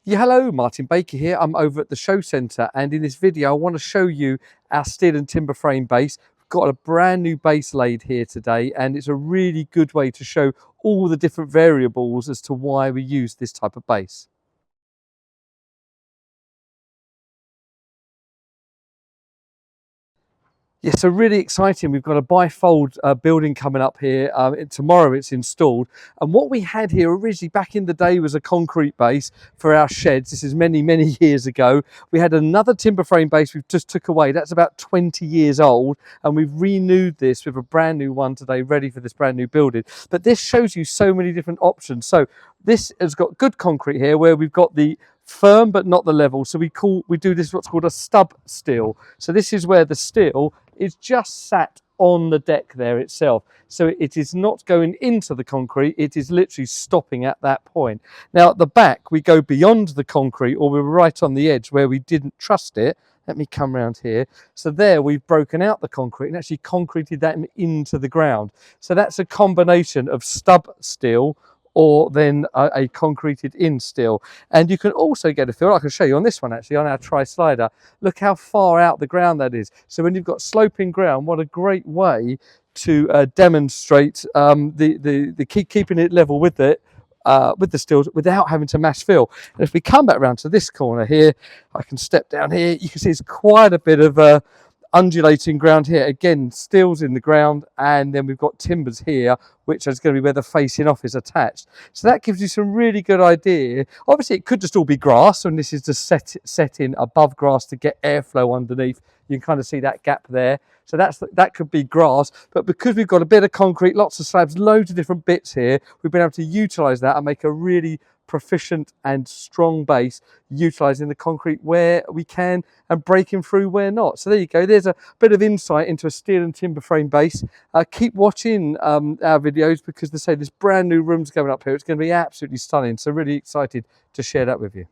Yeah, hello, Martin Baker here. I'm over at the show centre, and in this video I want to show you our steel and timber frame base. We've got a brand new base laid here today, and it's a really good way to show all the different variables as to why we use this type of base. Yeah, so really exciting. We've got a bifold building coming up here. Tomorrow it's installed. And what we had here originally back in the day was a concrete base for our sheds. This is many, many years ago. We had another timber frame base we've just took away. That's about 20 years old. And we've renewed this with a brand new one today, ready for this brand new building. But this shows you so many different options. So this has got good concrete here where we've got the firm but not the level. So we do this what's called a stub steel. So this is where the steel is just sat on the deck there itself. So it is not going into the concrete, it is literally stopping at that point. Now at the back, we go beyond the concrete, or we're right on the edge where we didn't trust it. Let me come around here. So there we've broken out the concrete and actually concreted that into the ground. So that's a combination of stub steel or then a concreted in steel. And you can also get a feel, I can show you on this one actually, on our tri-slider, look how far out the ground that is. So when you've got sloping ground, what a great way to demonstrate keeping it level with the steel without having to mass fill. And if we come back around to this corner here, I can step down here, you can see it's quite a bit of undulating ground here. Again, steel's in the ground, and then we've got timbers here, which is going to be where the facing off is attached. So that gives you some really good idea. Obviously it could just all be grass, and this is just set in above grass to get airflow underneath. You can kind of see that gap there. So that could be grass, but because we've got a bit of concrete, lots of slabs, loads of different bits here, we've been able to utilize that and make a really proficient and strong base, utilizing the concrete where we can and breaking through where not. So there you go, there's a bit of insight into a steel and timber frame base. Keep watching our videos, because they say this brand new room's going up here. It's going to be absolutely stunning, so really excited to share that with you.